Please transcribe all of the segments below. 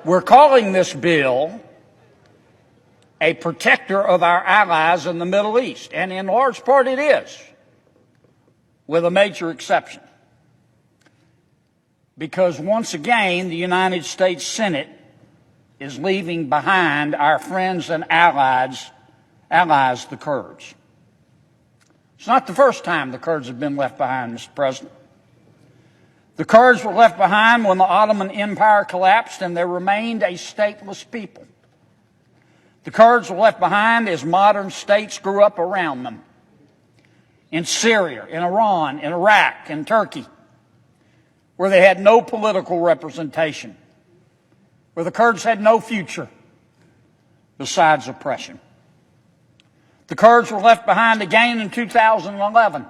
We're calling this bill a protector of our allies in the Middle East, and in large part it is, with a major exception. Because once again, the United States Senate is leaving behind our friends and allies, the Kurds. It's not the first time the Kurds have been left behind, Mr. President. The Kurds were left behind when the Ottoman Empire collapsed and there remained a stateless people. The Kurds were left behind as modern states grew up around them. In Syria, in Iran, in Iraq, in Turkey, where they had no political representation, where the Kurds had no future besides oppression. The Kurds were left behind again in 2011,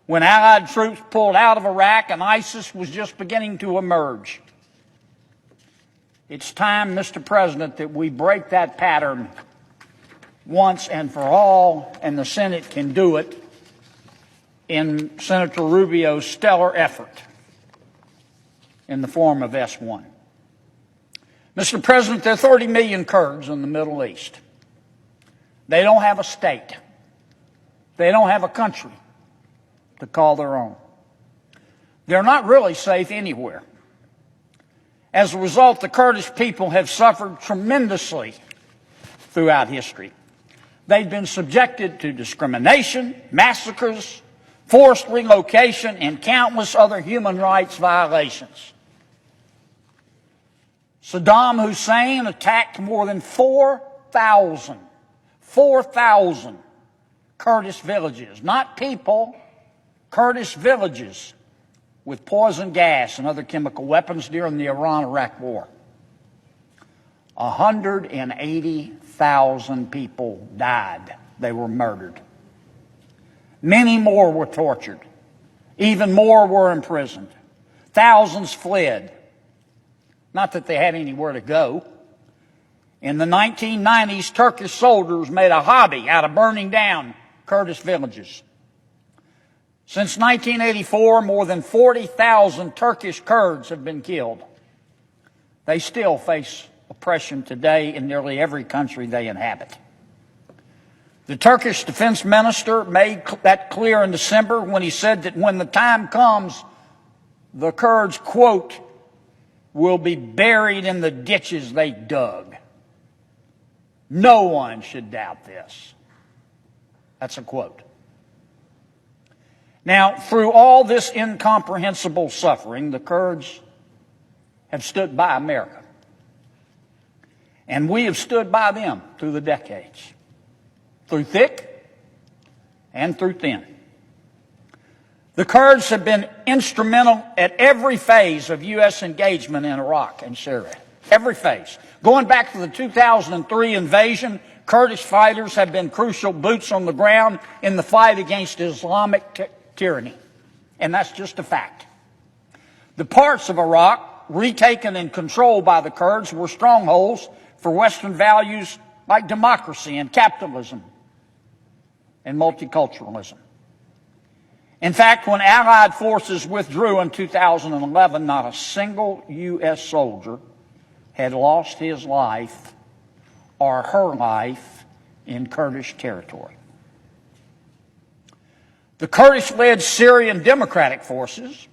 when Allied troops pulled out of Iraq and ISIS was just beginning to emerge. It's time, Mr. President, that we break that pattern once and for all, and the Senate can do it in Senator Rubio's stellar effort in the form of S1. Mr. President, there are 30 million Kurds in the Middle East. They don't have a state. They don't have a country to call their own. They're not really safe anywhere. As a result, the Kurdish people have suffered tremendously throughout history. They've been subjected to discrimination, massacres, forced relocation, and countless other human rights violations. Saddam Hussein attacked more than 4,000 Kurdish villages, not people, Kurdish villages, with poison gas and other chemical weapons during the Iran-Iraq War. 180,000 people died. They were murdered. Many more were tortured. Even more were imprisoned. Thousands fled. Not that they had anywhere to go. In the 1990s, Turkish soldiers made a hobby out of burning down Kurdish villages. Since 1984, more than 40,000 Turkish Kurds have been killed. They still face oppression today in nearly every country they inhabit. The Turkish defense minister made that clear in December when he said that when the time comes, the Kurds, quote, will be buried in the ditches they dug. No one should doubt this. That's a quote. Now, through all this incomprehensible suffering, the Kurds have stood by America. And we have stood by them through the decades, through thick and through thin. The Kurds have been instrumental at every phase of U.S. engagement in Iraq and Syria. Every phase. Going back to the 2003 invasion, Kurdish fighters have been crucial boots on the ground in the fight against Islamic tyranny. And that's just a fact. The parts of Iraq retaken and controlled by the Kurds were strongholds for Western values like democracy and capitalism and multiculturalism. In fact, when Allied forces withdrew in 2011, not a single U.S. soldier had lost his life or her life in Kurdish territory. The Kurdish-led Syrian Democratic Forces,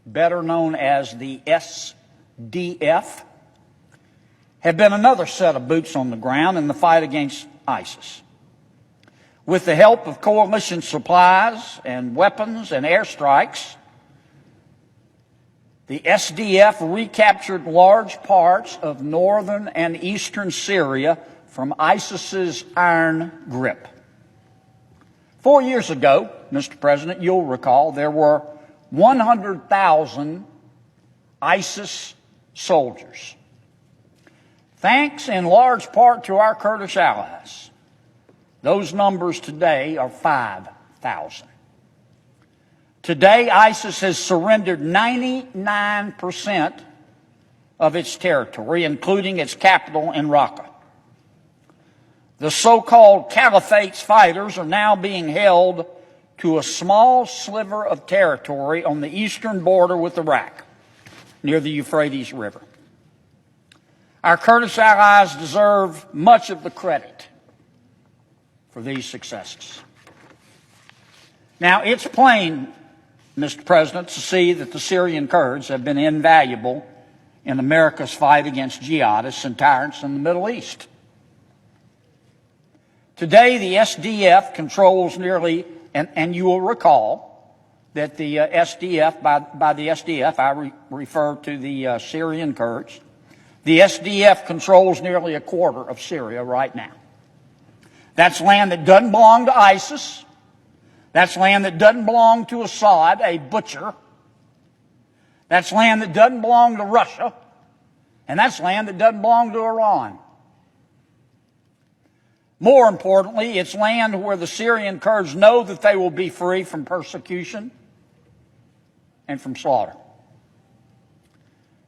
better known as the SDF, have been another set of boots on the ground in the fight against ISIS. With the help of coalition supplies and weapons and airstrikes, the SDF recaptured large parts of northern and eastern Syria from ISIS's iron grip. 4 years ago, Mr. President, you'll recall, there were 100,000 ISIS soldiers. Thanks in large part to our Kurdish allies, those numbers today are 5,000. Today, ISIS has surrendered 99% of its territory, including its capital in Raqqa. The so-called Caliphate's fighters are now being held to a small sliver of territory on the eastern border with Iraq. near the Euphrates River. Our Kurdish allies deserve much of the credit for these successes. Now, it's plain, Mr. President, to see that the Syrian Kurds have been invaluable in America's fight against jihadists and tyrants in the Middle East. Today, the SDF controls nearly, and you will recall that the SDF, by the SDF, I refer to the Syrian Kurds. The SDF controls nearly a quarter of Syria right now. That's land that doesn't belong to ISIS. That's land that doesn't belong to Assad, a butcher. That's land that doesn't belong to Russia. And that's land that doesn't belong to Iran. More importantly, it's land where the Syrian Kurds know that they will be free from persecution and from slaughter.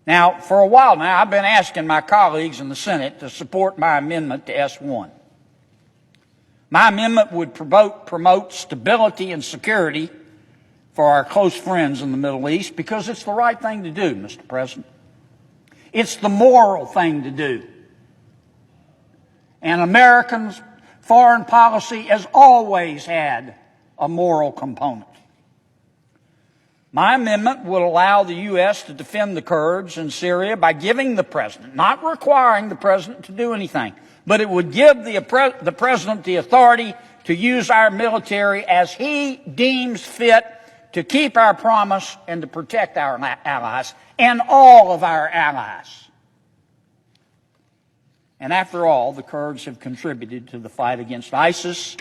Now, for a while now, I've been asking my colleagues in the Senate to support my amendment to S1. My amendment would promote stability and security for our close friends in the Middle East because it's the right thing to do, Mr. President. It's the moral thing to do. And Americans' foreign policy has always had a moral component. My amendment will allow the U.S. to defend the Kurds in Syria by giving the President, not requiring the President to do anything, but it would give the President the authority to use our military as he deems fit to keep our promise and to protect our allies and all of our allies. And after all, the Kurds have contributed to the fight against ISIS,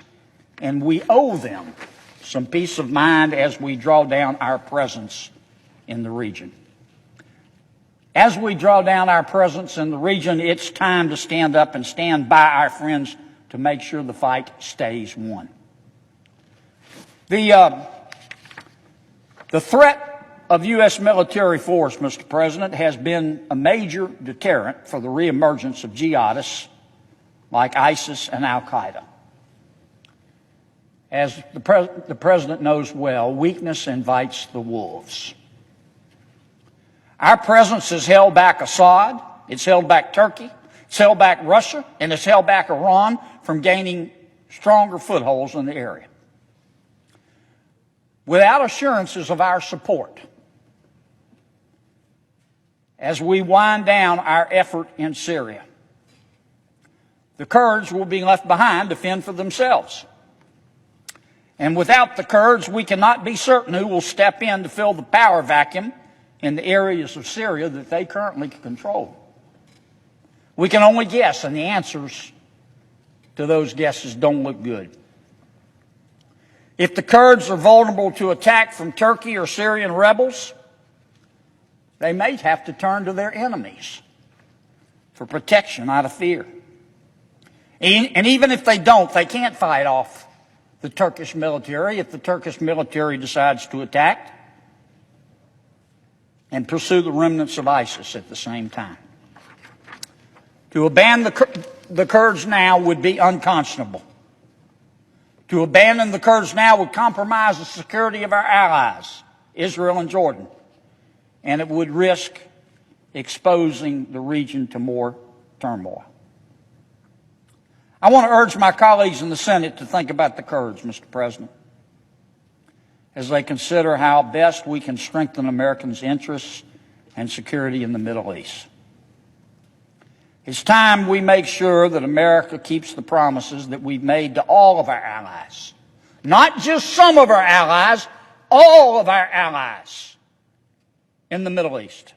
and we owe them some peace of mind as we draw down our presence in the region. As we draw down our presence in the region, it's time to stand up and stand by our friends to make sure the fight stays won. The threat of U.S. military force, Mr. President, has been a major deterrent for the reemergence of jihadists like ISIS and al-Qaeda. As the President knows well, weakness invites the wolves. Our presence has held back Assad, it's held back Turkey, it's held back Russia, and it's held back Iran from gaining stronger footholds in the area. Without assurances of our support, as we wind down our effort in Syria, the Kurds will be left behind to fend for themselves. And without the Kurds, we cannot be certain who will step in to fill the power vacuum in the areas of Syria that they currently control. We can only guess, and the answers to those guesses don't look good. If the Kurds are vulnerable to attack from Turkey or Syrian rebels, they may have to turn to their enemies for protection out of fear. And even if they don't, they can't fight off the Turkish military if the Turkish military decides to attack and pursue the remnants of ISIS at the same time. To abandon the Kurds now would be unconscionable. To abandon the Kurds now would compromise the security of our allies, Israel and Jordan, and it would risk exposing the region to more turmoil. I want to urge my colleagues in the Senate to think about the Kurds, Mr. President, as they consider how best we can strengthen Americans' interests and security in the Middle East. It's time we make sure that America keeps the promises that we've made to all of our allies. Not just some of our allies, all of our allies in the Middle East.